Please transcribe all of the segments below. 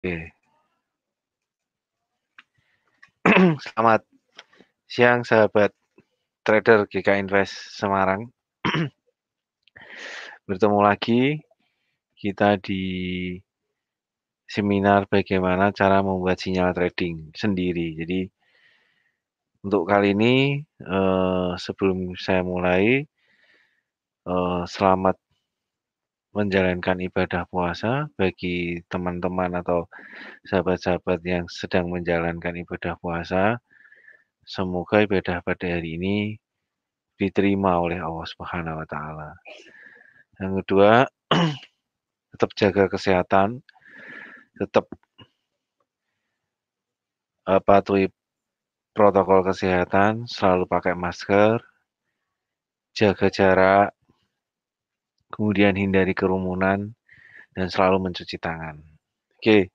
Oke. Selamat siang sahabat trader GK Invest Semarang. Bertemu lagi kita di seminar bagaimana cara membuat sinyal trading sendiri. Jadi untuk kali ini sebelum saya mulai selamat menjalankan ibadah puasa bagi teman-teman atau sahabat-sahabat yang sedang menjalankan ibadah puasa. Semoga ibadah pada hari ini diterima oleh Allah Subhanahu wa taala. Yang kedua, tetap jaga kesehatan, tetap patuhi protokol kesehatan, selalu pakai masker, jaga jarak, kemudian hindari kerumunan, dan selalu mencuci tangan. Oke,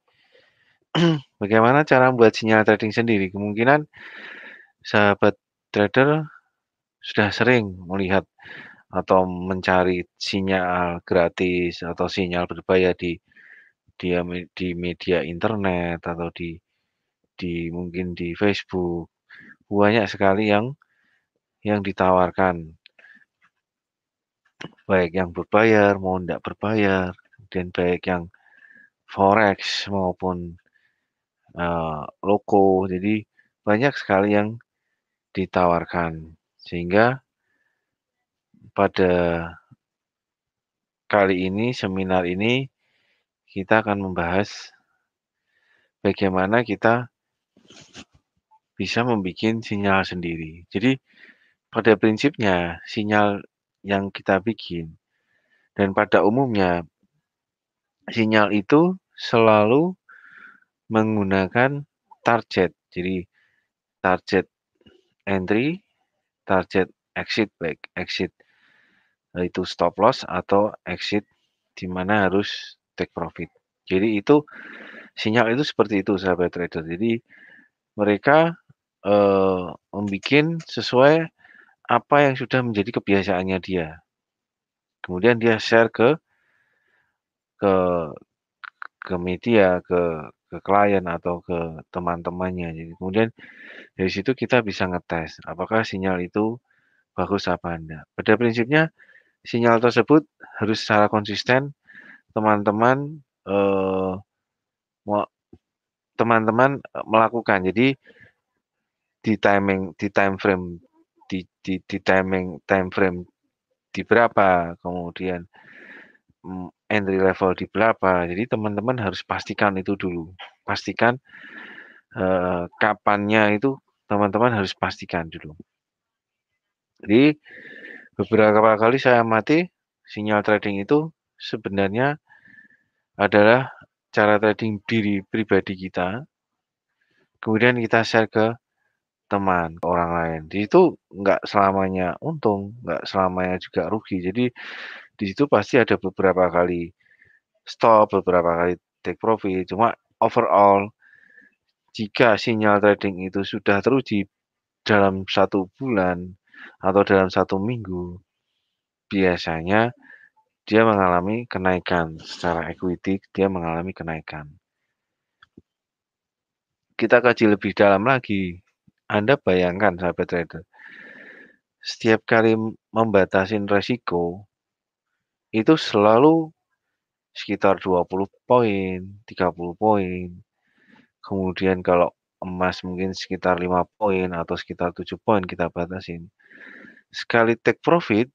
bagaimana cara membuat sinyal trading sendiri? Kemungkinan sahabat trader sudah sering melihat atau mencari sinyal gratis atau sinyal berbayar di media internet atau di mungkin di Facebook. Banyak sekali yang ditawarkan, baik yang berbayar mau tidak berbayar, dan baik yang forex maupun loko. Jadi banyak sekali yang ditawarkan. Sehingga pada kali ini, seminar ini, kita akan membahas bagaimana kita bisa membuat sinyal sendiri. Jadi pada prinsipnya sinyal yang kita bikin dan pada umumnya sinyal itu selalu menggunakan target. Jadi target entry, target exit, baik exit itu stop loss atau exit di mana harus take profit. Jadi itu sinyal itu seperti itu sahabat trader. Jadi mereka membuat sesuai apa yang sudah menjadi kebiasaannya dia. Kemudian dia share ke ke media, ke klien atau ke teman-temannya. Jadi kemudian dari situ kita bisa ngetes apakah sinyal itu bagus apa enggak. Pada prinsipnya sinyal tersebut harus secara konsisten teman-teman melakukan. Jadi di time frame time frame di berapa, kemudian entry level di berapa. Jadi teman-teman harus pastikan itu dulu. Pastikan kapannya itu teman-teman harus pastikan dulu. Jadi beberapa kali saya amati sinyal trading itu sebenarnya adalah cara trading diri pribadi kita, kemudian kita share ke teman, ke orang lain. Di situ nggak selamanya untung, nggak selamanya juga rugi. Jadi di situ pasti ada beberapa kali stop, beberapa kali take profit. Cuma overall, jika sinyal trading itu sudah teruji dalam 1 bulan atau dalam 1 minggu, biasanya dia mengalami kenaikan. Secara equity, dia mengalami kenaikan. Kita kaji lebih dalam lagi. Anda bayangkan sahabat trader, setiap kali membatasin resiko, itu selalu sekitar 20 poin, 30 poin. Kemudian kalau emas mungkin sekitar 5 poin atau sekitar 7 poin kita batasin. Sekali take profit,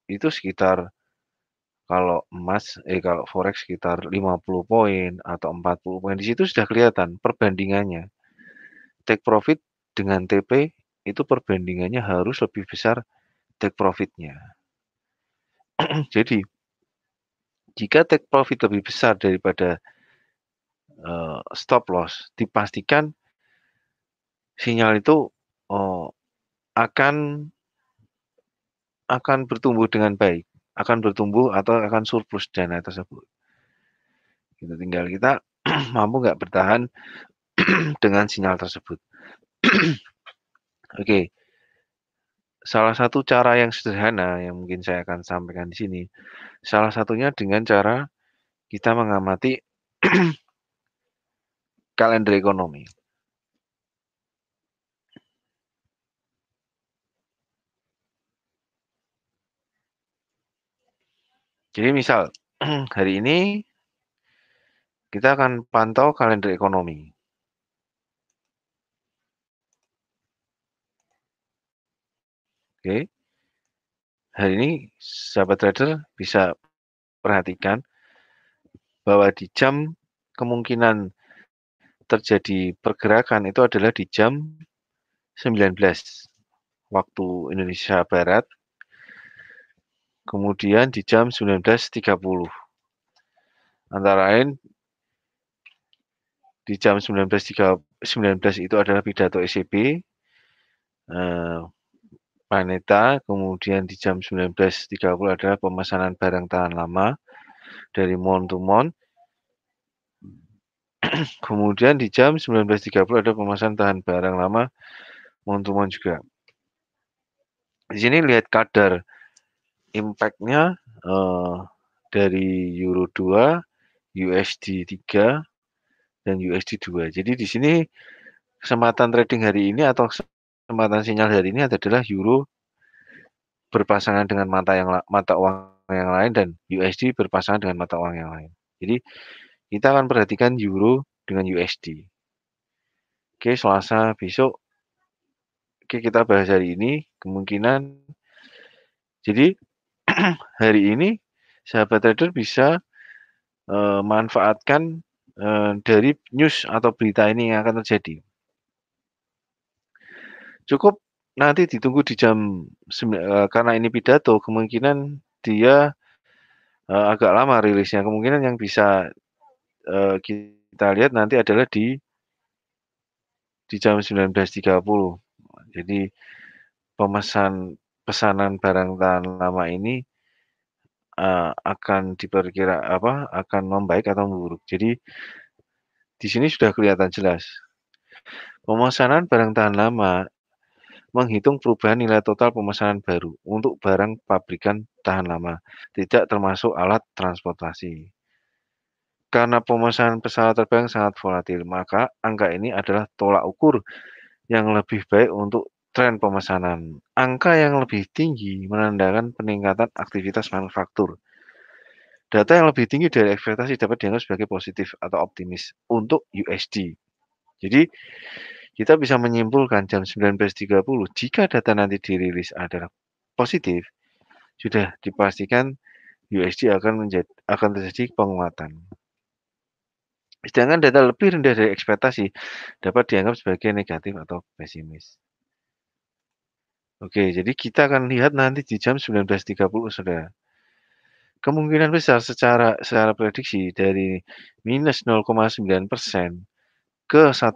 itu sekitar kalau forex sekitar 50 poin atau 40 poin. Di situ sudah kelihatan perbandingannya. Take profit dengan TP itu perbandingannya harus lebih besar take profitnya. Jadi jika take profit lebih besar daripada stop loss, dipastikan sinyal itu akan bertumbuh dengan baik, akan bertumbuh atau akan surplus dana tersebut. Gitu, tinggal kita mampu nggak bertahan dengan sinyal tersebut. Oke, salah satu cara yang sederhana yang mungkin saya akan sampaikan di sini, salah satunya dengan cara kita mengamati kalender ekonomi. Jadi misal hari ini kita akan pantau kalender ekonomi. Oke. Hari ini sahabat trader bisa perhatikan bahwa di jam kemungkinan terjadi pergerakan itu adalah di jam 19 waktu Indonesia Barat, kemudian di jam 19.30. Antara lain di jam 19 itu adalah pidato ECB, Planeta, kemudian di jam 19.30 adalah pemesanan barang tahan lama dari Mon to Mon. Kemudian di jam 19.30 ada pemesanan tahan barang lama Mon to Mon juga. Di sini lihat kadar impact-nya dari Euro 2, USD 3, dan USD 2. Jadi di sini kesempatan trading hari ini atau kesempatan sinyal hari ini adalah Euro berpasangan dengan mata uang yang lain dan USD berpasangan dengan mata uang yang lain. Jadi kita akan perhatikan Euro dengan USD. Oke, Selasa besok. Oke, kita bahas hari ini kemungkinan. Jadi hari ini sahabat trader bisa manfaatkan dari news atau berita ini yang akan terjadi. Cukup nanti ditunggu di jam karena ini pidato, kemungkinan dia agak lama rilisnya. Kemungkinan yang bisa kita lihat nanti adalah di jam 19.30. Jadi pesanan barang tahan lama ini akan akan membaik atau memburuk. Jadi di sini sudah kelihatan jelas. Pemesanan barang tahan lama menghitung perubahan nilai total pemesanan baru untuk barang pabrikan tahan lama, tidak termasuk alat transportasi. Karena pemesanan pesawat terbang sangat volatil, maka angka ini adalah tolak ukur yang lebih baik untuk tren pemesanan. Angka yang lebih tinggi menandakan peningkatan aktivitas manufaktur. Data yang lebih tinggi dari ekspektasi dapat dianggap sebagai positif atau optimis untuk USD. Jadi, kita bisa menyimpulkan jam 19.30 jika data nanti dirilis adalah positif, sudah dipastikan USD akan terjadi penguatan. Sedangkan data lebih rendah dari ekspektasi dapat dianggap sebagai negatif atau pesimis. Oke, jadi kita akan lihat nanti di jam 19.30, saudara. Kemungkinan besar secara prediksi dari minus 0,9% ke 1,6%.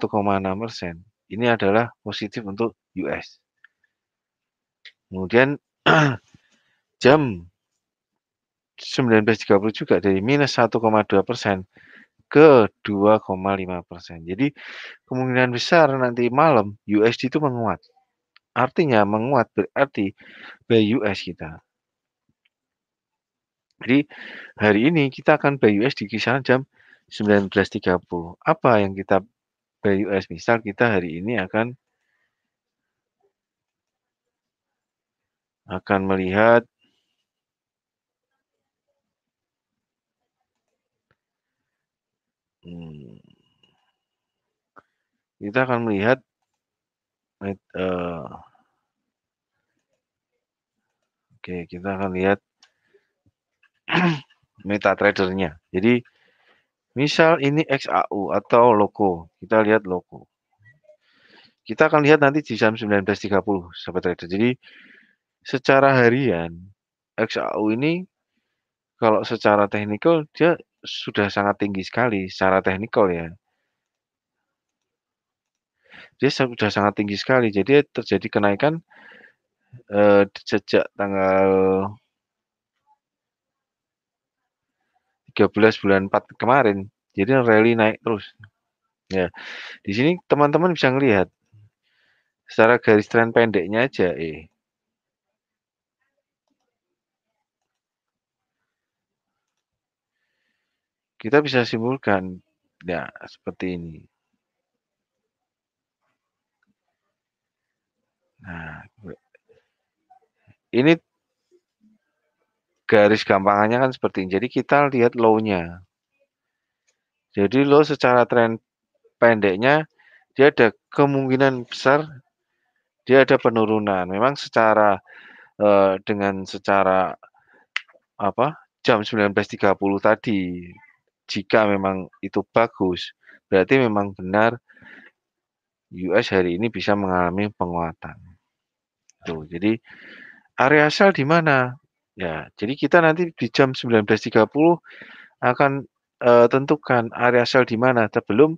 Ini adalah positif untuk US. Kemudian jam 19.30 juga dari minus 1,2% ke 2,5%. Jadi kemungkinan besar nanti malam USD itu menguat. Artinya menguat berarti buy US kita. Jadi hari ini kita akan buy US di kisaran jam 19.30. Apa yang kita buy US? Misal kita hari ini akan melihat kita akan melihat oke, kita akan lihat MetaTrader-nya. Jadi misal ini XAU atau logo, kita lihat logo. Kita akan lihat nanti di jam 19.30, sahabat trader. Jadi secara harian XAU ini kalau secara teknikal dia sudah sangat tinggi sekali secara teknikal ya. Dia sudah sangat tinggi sekali. Jadi terjadi kenaikan sejak tanggal 13 bulan 4 kemarin. Jadi rally naik terus. Ya, di sini teman-teman bisa ngelihat secara garis tren pendeknya aja, kita bisa simpulkan, ya seperti ini. Nah, ini garis gampangannya kan seperti ini. Jadi kita lihat low-nya. Jadi low secara tren pendeknya dia ada kemungkinan besar dia ada penurunan. Memang secara dengan secara apa jam 19.30 tadi, jika memang itu bagus, berarti memang benar US hari ini bisa mengalami penguatan. Tuh, jadi area sell di mana? Ya, jadi kita nanti di jam 19.30 akan tentukan area sell di mana sebelum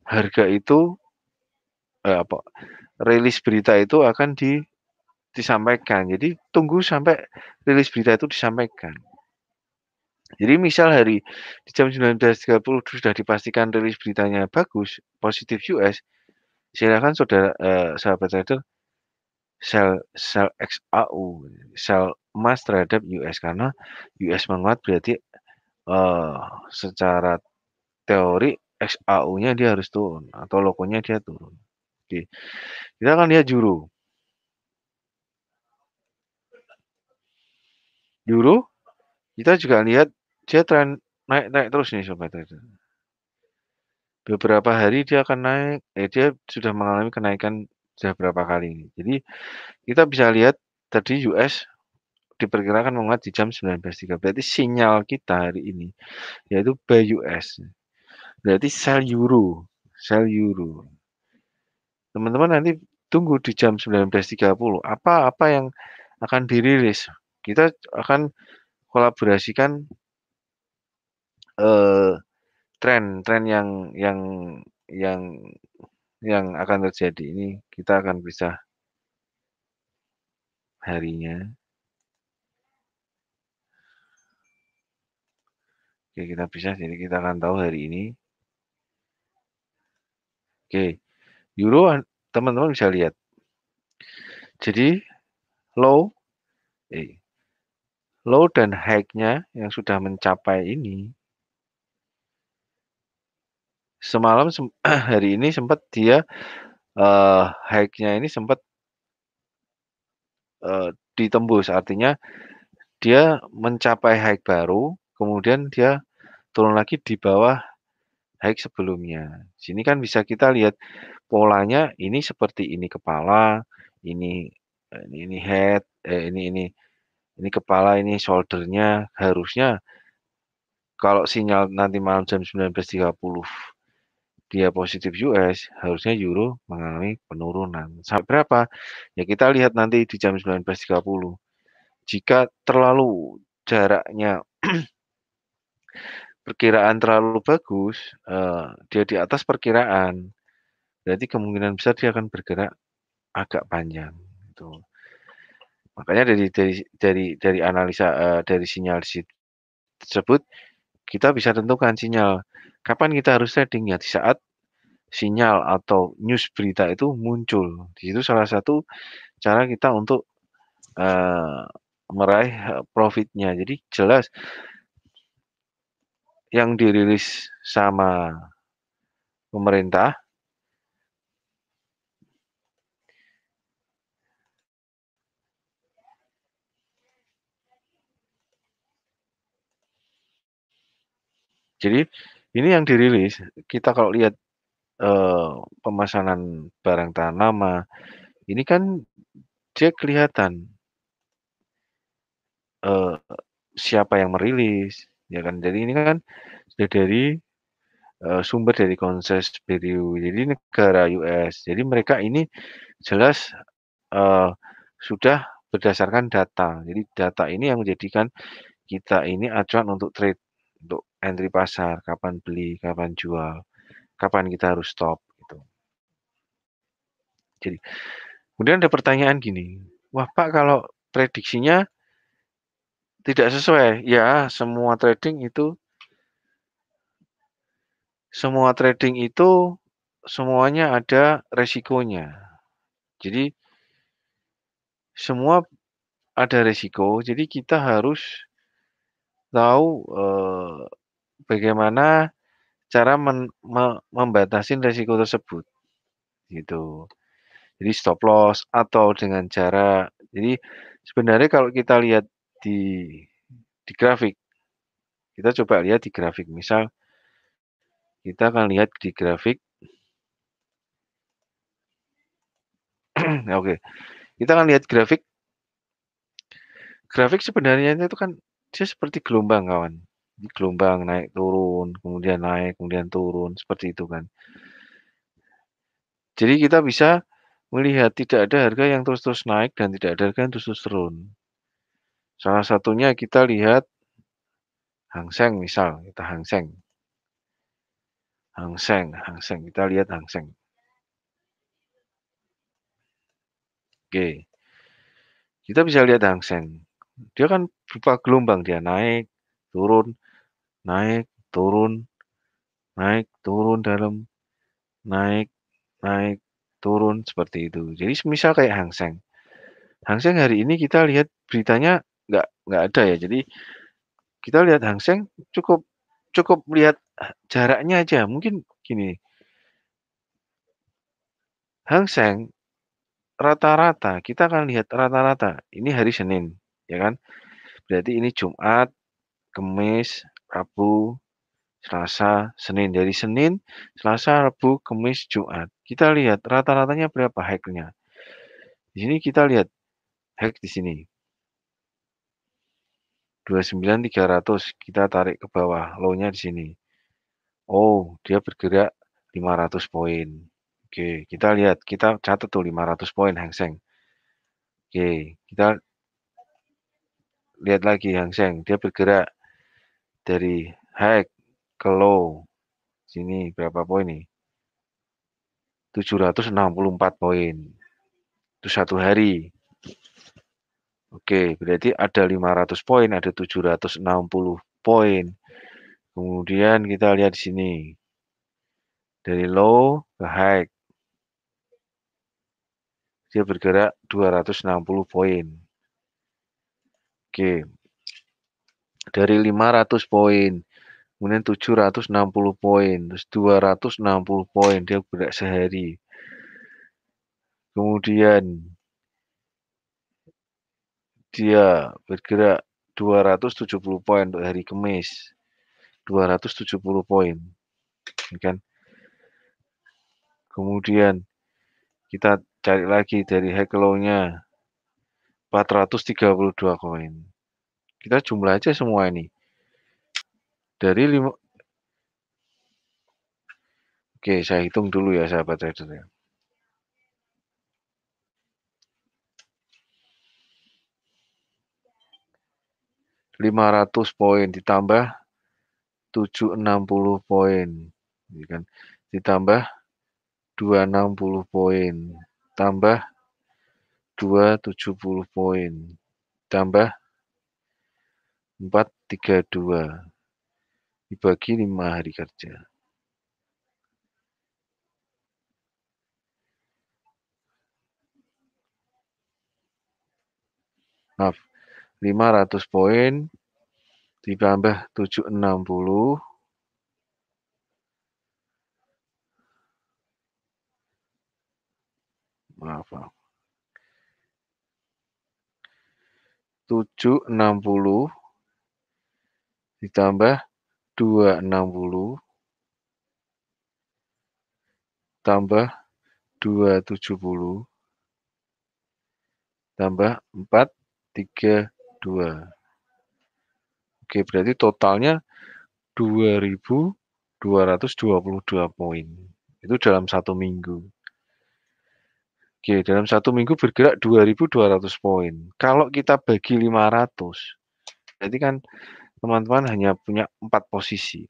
harga itu apa rilis berita itu akan disampaikan. Jadi tunggu sampai rilis berita itu disampaikan. Jadi misal hari di jam 19.30 sudah dipastikan rilis beritanya bagus, positif US, silakan saudara sahabat trader sell sell XAU, sell emas terhadap US karena US menguat berarti secara teori XAU-nya dia harus turun atau logonya dia turun. Oke. Kita akan lihat euro. Euro kita juga lihat dia tren naik-naik terus nih sobat trader. Beberapa hari dia akan naik, dia sudah mengalami kenaikan sudah berapa kali ini. Jadi kita bisa lihat tadi US diperkirakan menguat di jam 19.30. Berarti sinyal kita hari ini yaitu buy US. Berarti sell euro, sell euro. Teman-teman nanti tunggu di jam 19.30 apa yang akan dirilis. Kita akan kolaborasikan tren yang yang akan terjadi ini kita akan bisa harinya. Oke, kita bisa jadi kita akan tahu hari ini. Oke, euro teman-teman bisa lihat. Jadi low low dan high-nya yang sudah mencapai ini semalam hari ini sempat dia high-nya ini sempat ditembus artinya dia mencapai high baru kemudian dia turun lagi di bawah high sebelumnya. Sini kan bisa kita lihat polanya ini seperti ini kepala, ini head, ini kepala, ini shoulder-nya. Harusnya kalau sinyal nanti malam jam 19.30 dia positif US, harusnya euro mengalami penurunan. Sampai berapa? Ya kita lihat nanti di jam 19.30. Jika terlalu jaraknya perkiraan terlalu bagus, dia di atas perkiraan, berarti kemungkinan besar dia akan bergerak agak panjang, gitu. Makanya dari analisa, dari sinyal tersebut, kita bisa tentukan sinyal, kapan kita harus trading, ya di saat sinyal atau news berita itu muncul. Di situ salah satu cara kita untuk, meraih, profitnya. Jadi jelas yang dirilis sama pemerintah jadi ini yang dirilis, kita kalau lihat, pemesanan barang tahan lama, ini kan dia kelihatan, eee, siapa yang merilis, ya kan. Jadi ini kan sudah dari, sumber dari Consensus Bureau, jadi negara US. Jadi mereka ini jelas, eee, sudah berdasarkan data. Jadi data ini yang menjadikan kita ini acuan untuk trade, untuk entry pasar, kapan beli, kapan jual, kapan kita harus stop, gitu. Jadi kemudian ada pertanyaan gini, "Wah Pak kalau prediksinya tidak sesuai." Ya semua trading itu semuanya ada resikonya. Jadi semua ada resiko, jadi kita harus tahu, bagaimana cara membatasi resiko tersebut, gitu. Jadi stop loss atau dengan cara jadi sebenarnya kalau kita lihat di di grafik, kita coba lihat di grafik. Misal kita akan lihat di grafik oke, kita akan lihat grafik. Grafik sebenarnya itu kan dia seperti gelombang kawan. Jadi gelombang naik kemudian turun, seperti itu kan. Jadi kita bisa melihat tidak ada harga yang terus-terus naik dan tidak ada harga yang terus-terus turun. Salah satunya kita lihat Hang Seng misal, kita Hang Seng. Hang Seng, kita lihat Hang Seng. Oke, kita bisa lihat Hang Seng. Dia kan berupa gelombang, dia naik, turun, naik, turun, naik, turun dalam, naik, naik, turun seperti itu. Jadi misal kayak Hang Seng. Hang Seng hari ini kita lihat beritanya nggak ada ya. Jadi kita lihat Hang Seng cukup cukup lihat jaraknya aja. Mungkin gini, Hang Seng rata-rata kita akan lihat rata-rata. Ini hari Senin, ya kan? Berarti ini Jumat, Kamis, Rabu, Selasa, Senin. Dari Senin, Selasa, Rabu, Kamis, Jumat. Kita lihat rata-ratanya berapa high-nya. Di sini kita lihat high di sini. 29.300 kita tarik ke bawah, low-nya di sini. Oh, dia bergerak 500 poin. Oke, kita lihat, kita catat tuh 500 poin Hang Seng. Oke, kita lihat lagi Hang Seng, dia bergerak dari high ke low. Sini berapa poin nih? 764 poin. Itu satu hari. Oke, berarti ada 500 poin, ada 760 poin. Kemudian kita lihat di sini. Dari low ke high. Dia bergerak 260 poin. Oke. Dari 500 poin, kemudian 760 poin, terus 260 poin dia bergerak sehari. Kemudian dia bergerak 270 poin untuk hari Kamis. 270 poin. Kan? Kemudian kita cari lagi dari high low-nya 432 koin. Kita jumlah aja semua ini. Dari 5 Oke, saya hitung dulu ya sahabat trader ya. 500 poin ditambah 760 poin, gitu kan. Ditambah 260 poin, tambah 270 poin, tambah 432 dibagi 5 hari kerja. Maaf, 500 poin ditambah 760 maaf, 760 ditambah 260 tambah 270 tambah 432. Oke, berarti totalnya 2.222 poin. Itu dalam satu minggu. Oke, dalam satu minggu bergerak 2.200 poin. Kalau kita bagi 500, berarti kan teman-teman hanya punya 4 posisi.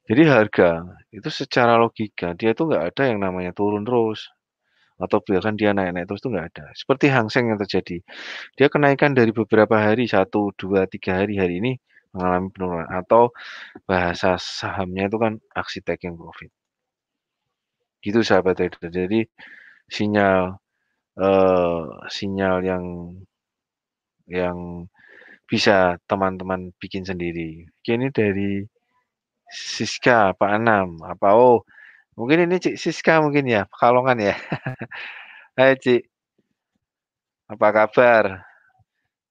Jadi harga itu secara logika dia tuh nggak ada yang namanya turun terus atau bahkan dia naik-naik terus itu nggak ada. Seperti Hang Seng yang terjadi. Dia kenaikan dari beberapa hari, 1, 2, 3 hari ini mengalami penurunan atau bahasa sahamnya itu kan aksi taking profit. Gitu sahabat trader. Jadi sinyal sinyal yang bisa teman-teman bikin sendiri. Oke, ini dari Siska Pak Anam. Apa Mungkin ini Cik Siska mungkin ya, Pekalongan ya? Hai Cik, apa kabar?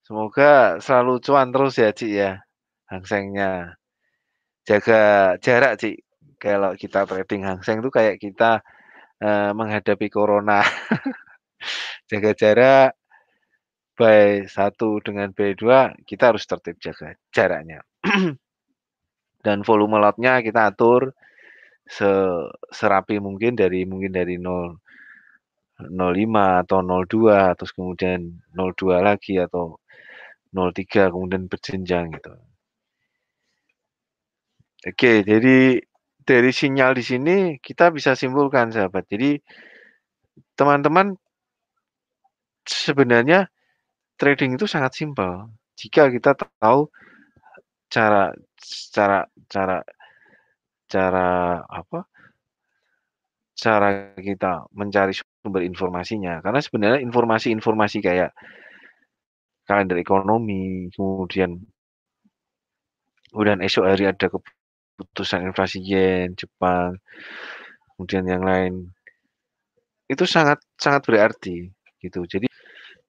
Semoga selalu cuan terus ya Cik ya, Hang Sengnya. Jaga jarak Cik, kalau kita trading Hang Seng tuh kayak kita, menghadapi corona. Jaga jarak, buy 1 dengan buy 2, kita harus tertib jaga jaraknya. Dan volume lotnya kita atur se serapi mungkin dari 0,05 atau 0,2 terus kemudian 0,2 lagi atau 0,3 kemudian berjenjang gitu. Oke, jadi dari sinyal di sini kita bisa simpulkan sahabat. Jadi teman-teman sebenarnya trading itu sangat simpel. Jika kita tahu cara cara cara cara apa, cara kita mencari sumber informasinya. Karena sebenarnya informasi-informasi kayak kalender ekonomi, kemudian esok hari ada keputusan inflasi yen Jepang, kemudian yang lain, itu sangat sangat berarti gitu. Jadi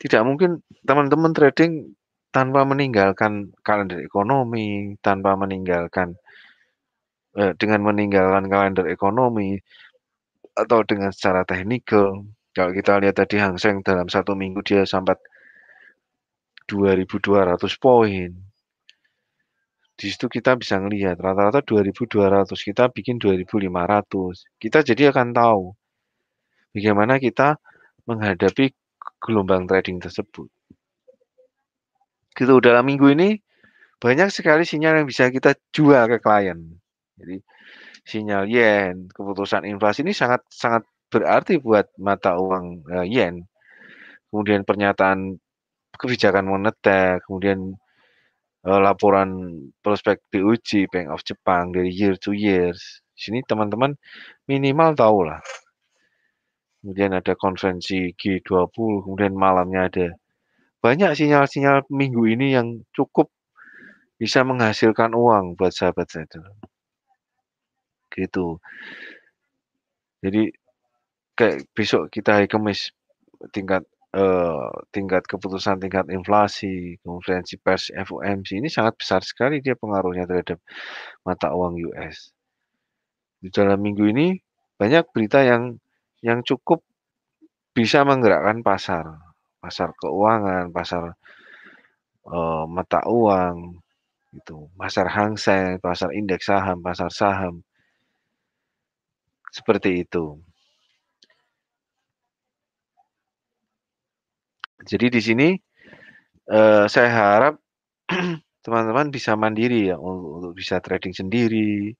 tidak mungkin teman-teman trading tanpa meninggalkan kalender ekonomi, tanpa meninggalkan dengan meninggalkan kalender ekonomi atau dengan secara teknikal. Kalau kita lihat tadi Hang Seng dalam 1 minggu dia sampai 2.200 poin. Di situ kita bisa ngelihat rata-rata 2.200, kita bikin 2.500. Kita jadi akan tahu bagaimana kita menghadapi gelombang trading tersebut. Gitu, dalam minggu ini banyak sekali sinyal yang bisa kita jual ke klien. Jadi sinyal yen, keputusan inflasi ini sangat sangat berarti buat mata uang yen. Kemudian pernyataan kebijakan moneter, kemudian laporan prospek BOJ, Bank of Japan dari year to years. Di sini teman-teman minimal tahu lah. Kemudian ada konferensi G20, kemudian malamnya ada banyak sinyal-sinyal minggu ini yang cukup bisa menghasilkan uang buat sahabat trader. Gitu. Jadi kayak besok kita hari Kamis tingkat tingkat keputusan tingkat inflasi, konferensi pers FOMC ini sangat besar sekali dia pengaruhnya terhadap mata uang US. Di dalam minggu ini banyak berita yang cukup bisa menggerakkan pasar, pasar keuangan, pasar mata uang, gitu, pasar Hang Seng, pasar indeks saham, pasar saham, seperti itu. Jadi di sini saya harap teman-teman bisa mandiri ya untuk bisa trading sendiri,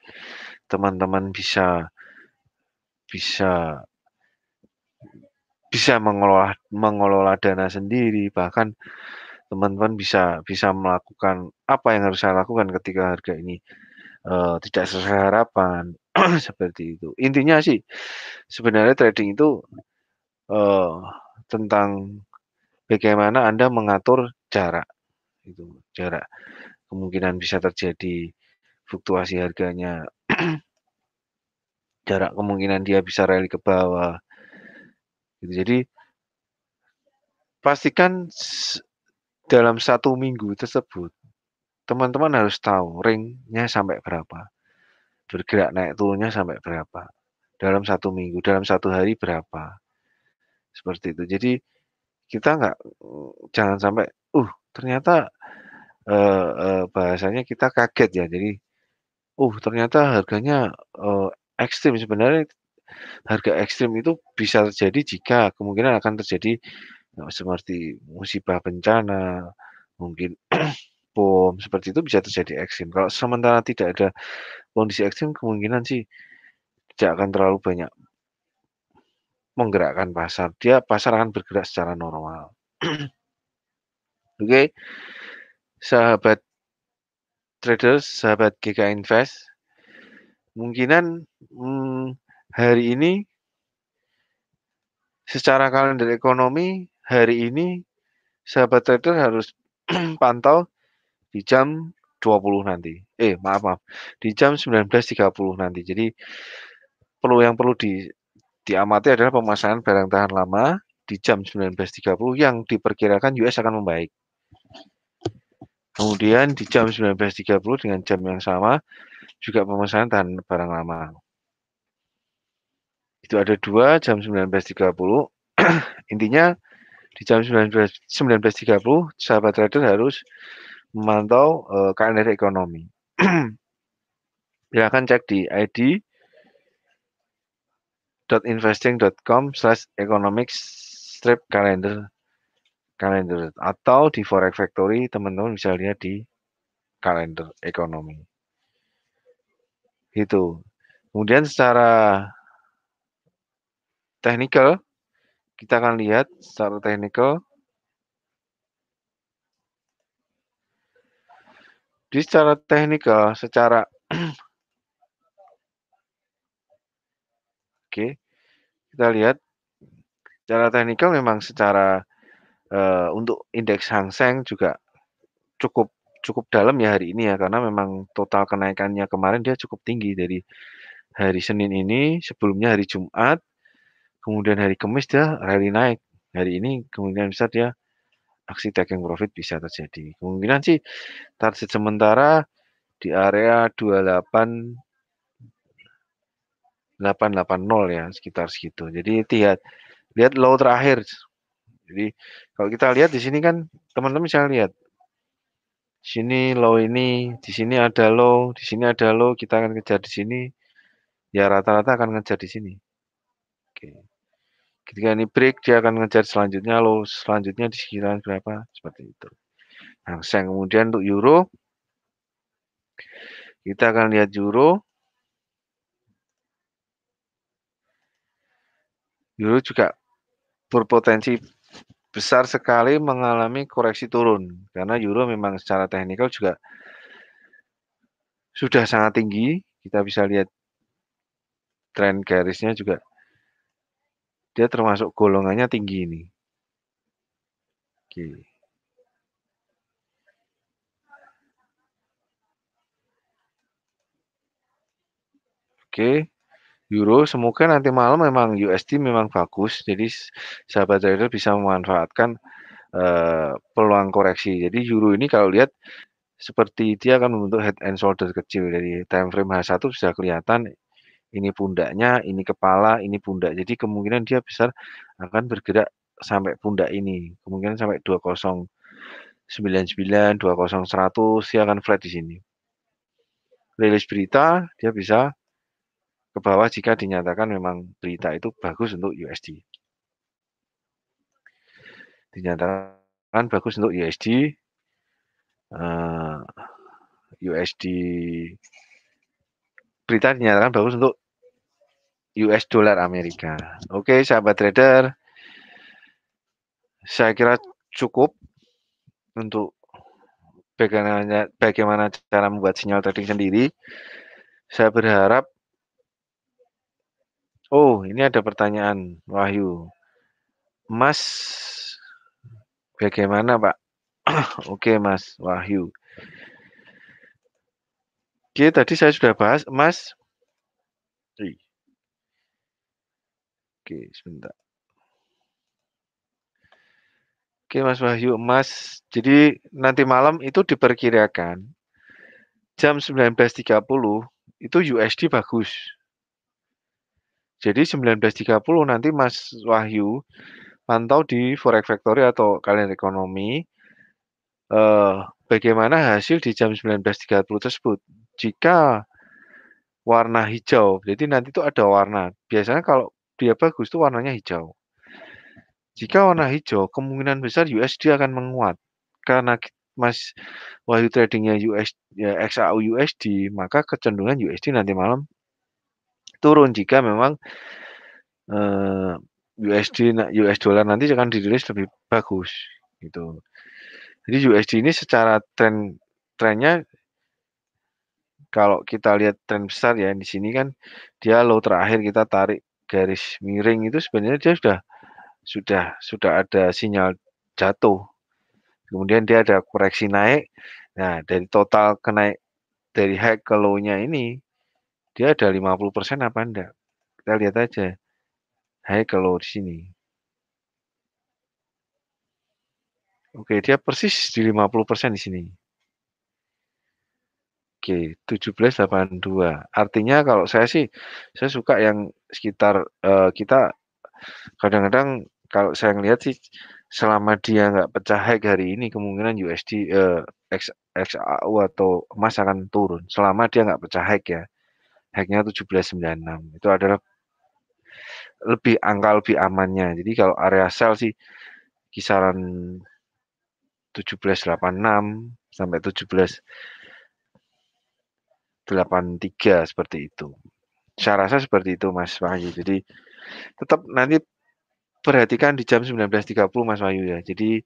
teman-teman bisa bisa bisa mengelola dana sendiri, bahkan teman-teman bisa bisa melakukan apa yang harus saya lakukan ketika harga ini tidak sesuai harapan, seperti itu. Intinya sih sebenarnya trading itu eee, tentang bagaimana Anda mengatur jarak, gitu. Jarak kemungkinan bisa terjadi fluktuasi harganya, jarak kemungkinan dia bisa rally ke bawah, gitu. Jadi pastikan dalam 1 minggu tersebut, teman-teman harus tahu ring-nya sampai berapa, bergerak naik turunnya sampai berapa, dalam 1 minggu, dalam 1 hari berapa, seperti itu. Jadi kita nggak jangan sampai, ternyata, bahasanya kita kaget ya. Jadi, ternyata harganya, ekstrim. Sebenarnya harga ekstrim itu bisa terjadi jika kemungkinan akan terjadi, seperti musibah bencana, mungkin bom, seperti itu bisa terjadi ekstrim. Kalau sementara tidak ada kondisi ekstrim, kemungkinan sih tidak akan terlalu banyak menggerakkan pasar. Pasar akan bergerak secara normal. Oke, sahabat traders, sahabat GK Invest, kemungkinan, hari ini secara kalender ekonomi, hari ini sahabat trader harus pantau di jam 20 nanti. Maaf, di jam 19.30 nanti. Jadi yang perlu diamati adalah pemasaran barang tahan lama di jam 19.30 yang diperkirakan US akan membaik. Kemudian di jam 19.30 dengan jam yang sama juga pemesanan tahan barang lama. Itu ada 2 jam 19.30. Intinya di jam 19.30 sahabat trader harus memantau kalender ekonomi. Silahkan cek di id.investing.com/economic-calendar atau di Forex Factory teman-teman bisa lihat di kalender ekonomi. Itu. Kemudian secara technical kita akan lihat secara technical. Di secara technical, secara oke, kita lihat secara technical memang secara untuk indeks Hang Seng juga cukup dalam ya hari ini ya, karena memang total kenaikannya kemarin dia cukup tinggi dari hari Senin ini, sebelumnya hari Jumat, kemudian hari Kamis dia rally naik. Hari ini kemungkinan besar dia aksi taking profit bisa terjadi. Kemungkinan sih target sementara di area 28880 ya, sekitar segitu. Jadi lihat low terakhir. Jadi kalau kita lihat di sini kan teman-teman bisa lihat sini low ini, di sini ada low, di sini ada low, kita akan kejar di sini. Ya rata-rata akan ngejar di sini. Oke. Ketika ini break, dia akan ngejar selanjutnya low selanjutnya di sekitaran berapa? Seperti itu. Hang Seng. Kemudian untuk euro, kita akan lihat euro. Euro juga berpotensi besar sekali mengalami koreksi turun karena euro memang secara teknikal juga sudah sangat tinggi. Kita bisa lihat tren garisnya juga dia termasuk golongannya tinggi ini. Oke. Oke. Euro semoga nanti malam memang USD memang bagus, jadi sahabat trader bisa memanfaatkan peluang koreksi. Jadi euro ini kalau lihat seperti dia akan membentuk head and shoulder kecil. Dari time frame H1 sudah kelihatan ini pundaknya, ini kepala, ini pundak. Jadi kemungkinan dia besar akan bergerak sampai pundak ini. Kemungkinan sampai 2099, 20100 dia akan flat di sini. Rilis berita dia bisa ke bawah jika dinyatakan memang berita itu bagus untuk USD. Dinyatakan bagus untuk USD. USD berita dinyatakan bagus untuk US dollar Amerika. Oke, sahabat trader, saya kira cukup untuk bagaimana cara membuat sinyal trading sendiri. Saya berharap, oh ini ada pertanyaan Wahyu. Mas, bagaimana Pak? Oke Mas Wahyu. Oke, tadi saya sudah bahas, Mas. Oke, sebentar. Oke Mas Wahyu, Mas. Jadi nanti malam itu diperkirakan jam 19.30 itu USD bagus. Jadi 19.30 nanti Mas Wahyu pantau di Forex Factory atau kalender ekonomi bagaimana hasil di jam 19.30 tersebut. Jika warna hijau, jadi nanti itu ada warna. Biasanya kalau dia bagus itu warnanya hijau. Jika warna hijau, kemungkinan besar USD akan menguat. Karena Mas Wahyu tradingnya XAU USD, maka kecenderungan USD nanti malam turun jika memang US dollar nanti akan dirilis lebih bagus gitu. Jadi USD ini secara trennya kalau kita lihat tren besar ya di sini kan dia low terakhir kita tarik garis miring itu sebenarnya dia sudah ada sinyal jatuh. Kemudian dia ada koreksi naik. Nah, dari total kenaik dari high ke low-nya ini dia ada 50% apa enggak? Kita lihat aja high ke low di sini. Oke, dia persis di 50% di sini. Oke, 1782. Artinya kalau saya sih, saya suka yang sekitar kita kadang-kadang kalau saya ngelihat sih selama dia nggak pecah high hari ini kemungkinan USD XAU atau emas akan turun. Selama dia nggak pecah high ya. High-nya 1796. Itu adalah angka lebih amannya. Jadi kalau area sell sih kisaran 1786 sampai 1783 seperti itu. Saya rasa seperti itu Mas Wahyu. Jadi tetap nanti perhatikan di jam 19.30 Mas Wahyu ya. Jadi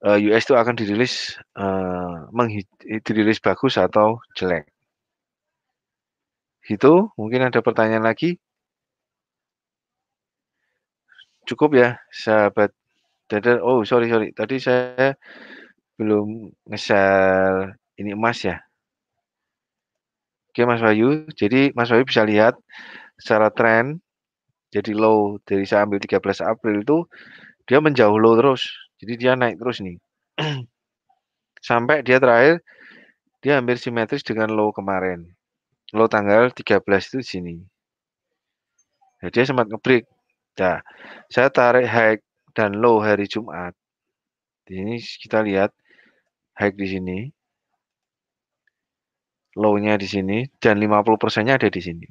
US itu akan dirilis bagus atau jelek. Itu mungkin ada pertanyaan lagi. Cukup ya sahabat trader. Oh sorry. Tadi saya belum nge-share ini emas ya. Oke Mas Wahyu. Jadi Mas Wahyu bisa lihat secara tren. Jadi low dari saya ambil 13 April itu dia menjauh low terus. Jadi dia naik terus nih. Sampai dia terakhir dia hampir simetris dengan low kemarin. Low tanggal 13 itu di sini. Nah, dia sempat nge-break. Nah, saya tarik high dan low hari Jumat. Di sini kita lihat high di sini. Low-nya di sini dan 50%-nya ada di sini.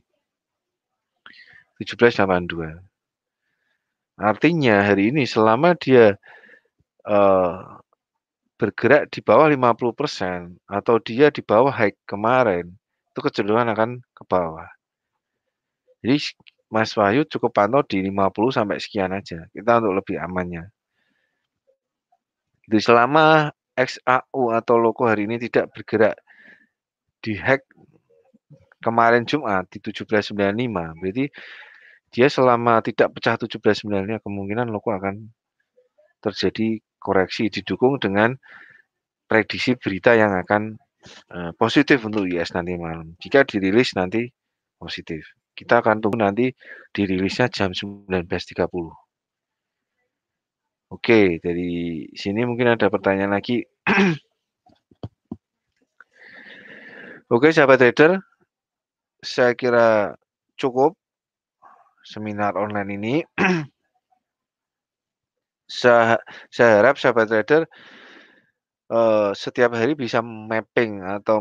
1782. Artinya hari ini selama dia bergerak di bawah 50% atau dia di bawah high kemarin, itu kecenderungan akan ke bawah. Jadi Mas Wahyu cukup pantau di 50 sampai sekian aja. Kita untuk lebih amannya. Jadi selama XAU atau loko hari ini tidak bergerak di hack kemarin Jumat di 1795, berarti dia selama tidak pecah 1795 kemungkinan loko akan terjadi koreksi didukung dengan prediksi berita yang akan positif untuk US nanti malam. Jika dirilis nanti positif. Kita akan tunggu nanti dirilisnya jam 19.30. Oke, dari sini mungkin ada pertanyaan lagi. Oke, sahabat trader, saya kira cukup seminar online ini. Saya harap sahabat trader setiap hari bisa mapping atau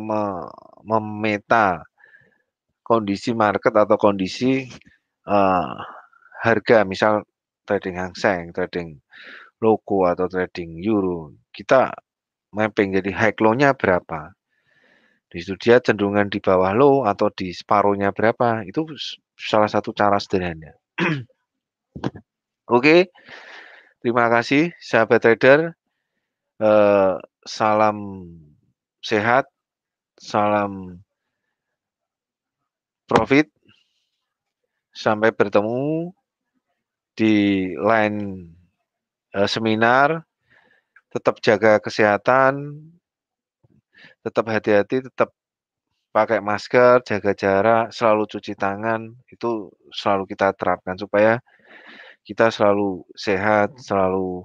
memeta kondisi market atau kondisi harga, misal trading Hang Seng, trading loko atau trading euro. Kita mapping jadi high low-nya berapa. Di situ dia cenderungan di bawah low atau di separuhnya berapa. Itu salah satu cara sederhana. Oke, terima kasih sahabat trader. Salam sehat, salam profit. Sampai bertemu di lain seminar. Tetap jaga kesehatan, tetap hati-hati, tetap pakai masker, jaga jarak, selalu cuci tangan. Itu selalu kita terapkan supaya kita selalu sehat, selalu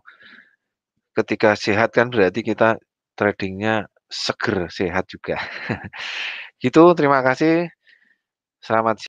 ketika sehat kan berarti kita tradingnya seger, sehat juga. Gitu, terima kasih. Selamat